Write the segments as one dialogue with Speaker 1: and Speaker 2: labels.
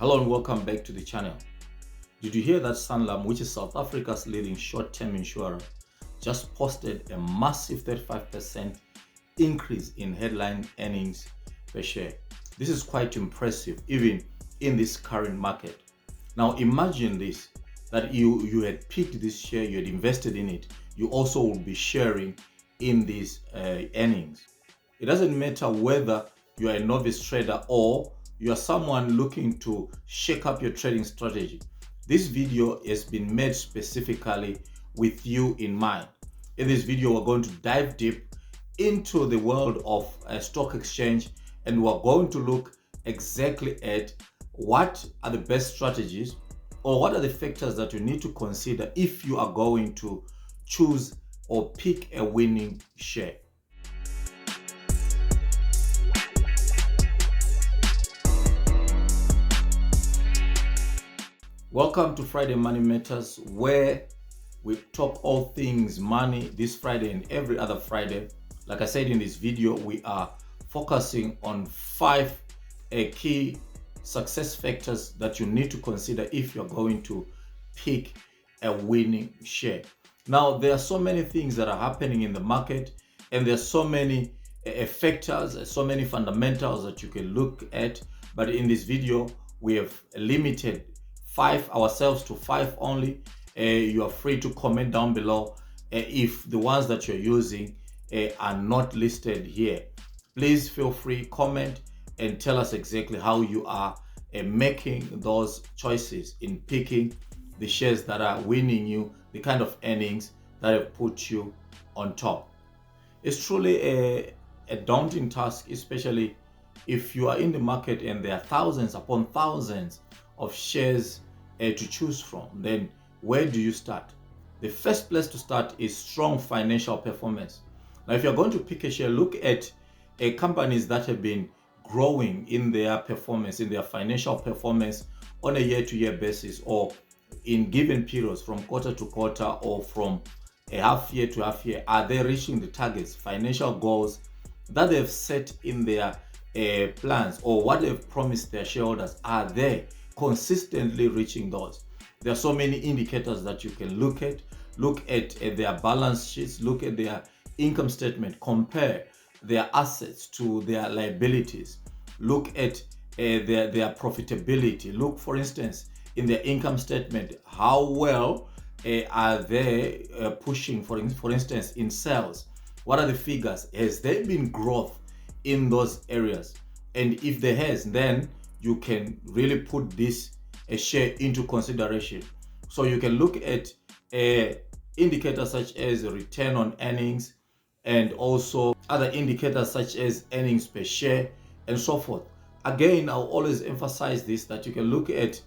Speaker 1: Hello and welcome back to the channel. Did you hear that Sanlam, which is South Africa's leading short-term insurer, just posted a massive 35% increase in headline earnings per share? This is quite impressive even in this current market. Now imagine this, that you had picked this share, you had invested in it, you also will be sharing in these earnings. It doesn't matter whether you are a novice trader or you are someone looking to shake up your trading strategy. This video has been made specifically with you in mind. In this video, we're going to dive deep into the world of stock exchange, and we're going to look exactly at what are the best strategies or what are the factors that you need to consider if you are going to choose or pick a winning share. Welcome to Friday Money Matters, where we talk all things money this Friday and every other Friday. Like I said in this video, we are focusing on 5 key success factors that you need to consider if you're going to pick a winning share. Now, there are so many things that are happening in the market, and there are so many factors, so many fundamentals that you can look at. But in this video, we have limited ourselves to 5 only. You are free to comment down below if the ones that you're using are not listed here. Please feel free, comment and tell us exactly how you are making those choices in picking the shares that are winning you, the kind of earnings that have put you on top. It's truly a daunting task, especially if you are in the market and there are thousands upon thousands of shares to choose from. Then where do you start? The first place to start is strong financial performance. Now, if you're going to pick a share, look at companies that have been growing in their performance, in their financial performance on a year-to-year basis, or in given periods from quarter to quarter, or from a half year to half year. Are they reaching the targets, financial goals that they've set in their plans, or what they've promised their shareholders? Are they consistently reaching those? There are so many indicators that you can look at. Look at their balance sheets, look at their income statement, compare their assets to their liabilities, look at their profitability. Look, for instance, in their income statement, how well are they pushing, for instance, in sales? What are the figures? Has there been growth in those areas? And if there has, then you can really put this share into consideration. So you can look at indicators such as return on earnings, and also other indicators such as earnings per share and so forth. Again, I'll always emphasize this, that you can look at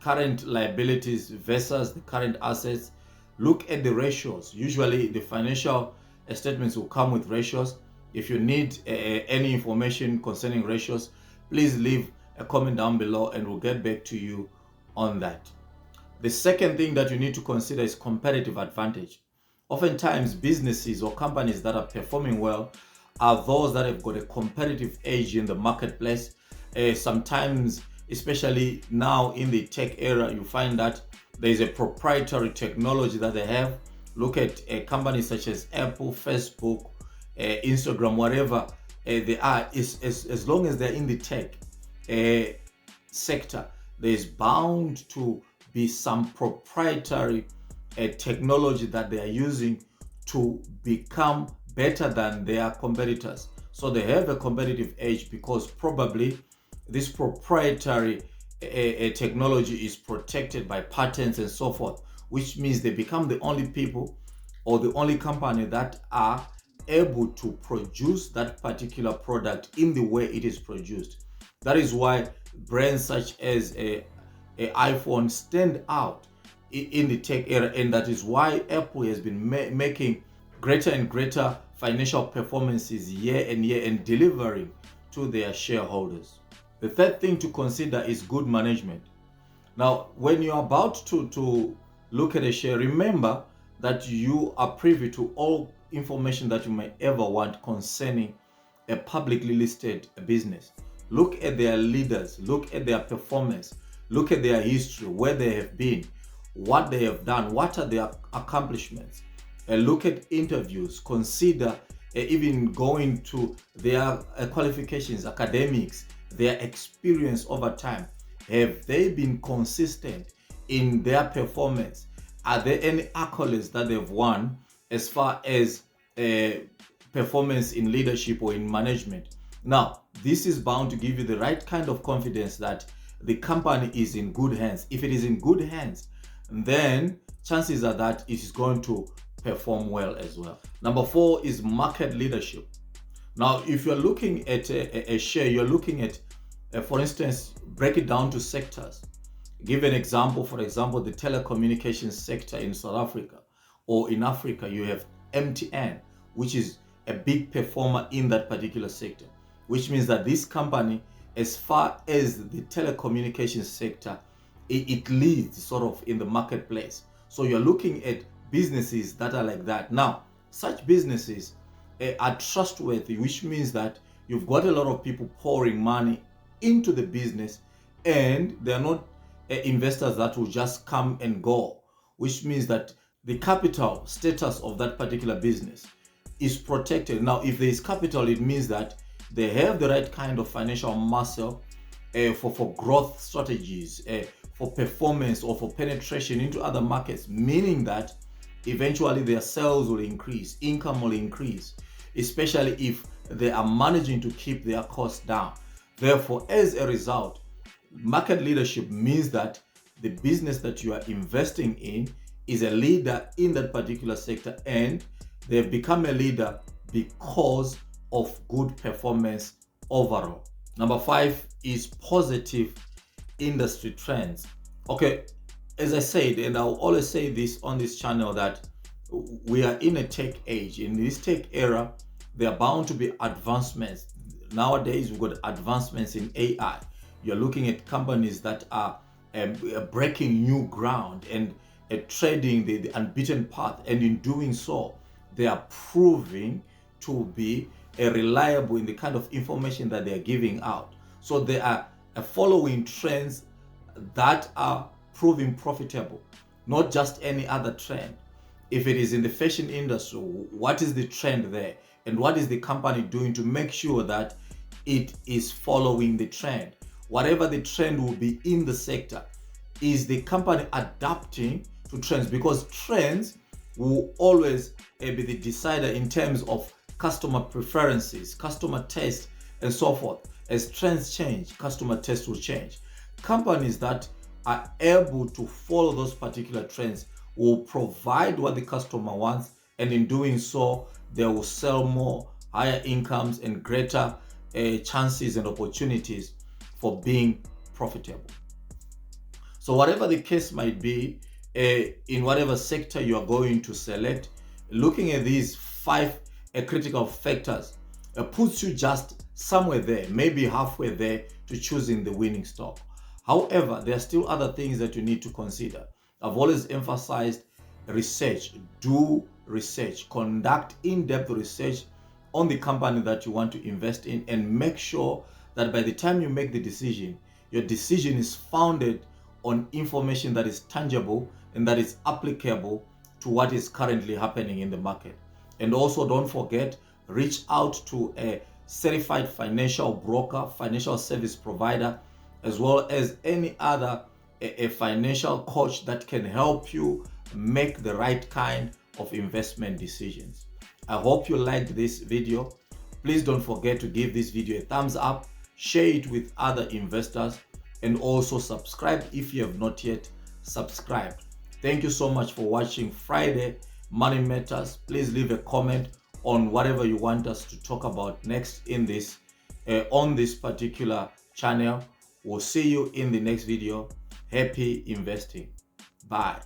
Speaker 1: current liabilities versus the current assets. Look at the ratios. Usually the financial statements will come with ratios. If you need any information concerning ratios, please leave a comment down below and we'll get back to you on that. The second thing that you need to consider is competitive advantage. Oftentimes, businesses or companies that are performing well are those that have got a competitive edge in the marketplace. Sometimes, especially now in the tech era, you find that there is a proprietary technology that they have. Look at companies such as Apple, Facebook, Instagram, whatever they are. As long as they're in the tech sector, there is bound to be some proprietary technology that they are using to become better than their competitors. So they have a competitive edge because probably this proprietary technology is protected by patents and so forth, which means they become the only people or the only company that are able to produce that particular product in the way it is produced. That is why brands such as a iPhone stand out in the tech era, and that is why Apple has been making greater and greater financial performances year and year and delivering to their shareholders. The third thing to consider is good management. Now, when you're about to look at a share, remember that you are privy to all information that you may ever want concerning a publicly listed business. look at their leaders, look at their performance, look at their history, where they have been, what they have done, what are their accomplishments. Look at interviews, consider even going to their qualifications, academics, their experience over time. Have they been consistent in their performance? Are there any accolades that they've won as far as performance in leadership or in management? Now, this is bound to give you the right kind of confidence that the company is in good hands. If it is in good hands, then chances are that it is going to perform well as well. Number 4 is market leadership. Now, if you're looking at a share, you're looking at, for instance, break it down to sectors. Give an example, for example, the telecommunications sector in South Africa, or in Africa, you have MTN, which is a big performer in that particular sector, which means that this company, as far as the telecommunications sector, it leads sort of in the marketplace. So you're looking at businesses that are like that. Now, such businesses are trustworthy, which means that you've got a lot of people pouring money into the business, and they're not investors that will just come and go, which means that the capital status of that particular business is protected. Now, if there is capital, it means that they have the right kind of financial muscle for growth strategies, for performance, or for penetration into other markets, meaning that eventually their sales will increase, income will increase, especially if they are managing to keep their costs down. Therefore, as a result, market leadership means that the business that you are investing in is a leader in that particular sector, and they've become a leader because of good performance overall. Number 5 is positive industry trends. Okay, as I said, and I'll always say this on this channel, that we are in a tech age. In this tech era, there are bound to be advancements. Nowadays, we've got advancements in AI. You're looking at companies that are breaking new ground and treading the unbeaten path, and in doing so, they are proving to be reliable in the kind of information that they are giving out. So they are following trends that are proving profitable, not just any other trend. If it is in the fashion industry, what is the trend there? And what is the company doing to make sure that it is following the trend? Whatever the trend will be in the sector, is the company adapting to trends? Because trends will always be the decider in terms of customer preferences, customer taste, and so forth. As trends change, customer taste will change. Companies that are able to follow those particular trends will provide what the customer wants, and in doing so, they will sell more, higher incomes, and greater chances and opportunities for being profitable. So whatever the case might be, in whatever sector you are going to select, looking at these 5 critical factors puts you just somewhere there, maybe halfway there, to choosing the winning stock. However, there are still other things that you need to consider. I've always emphasized research. Do research, conduct in-depth research on the company that you want to invest in, and make sure that by the time you make the decision, your decision is founded on information that is tangible and that is applicable to what is currently happening in the market. And also, don't forget, reach out to a certified financial broker, financial service provider, as well as any other a financial coach that can help you make the right kind of investment decisions. I hope you liked this video. Please don't forget to give this video a thumbs up, share it with other investors, and also subscribe if you have not yet subscribed. Thank you so much for watching Friday Money Matters. Please leave a comment on whatever you want us to talk about next in this on this particular channel. We'll see you in the next video. Happy investing. Bye.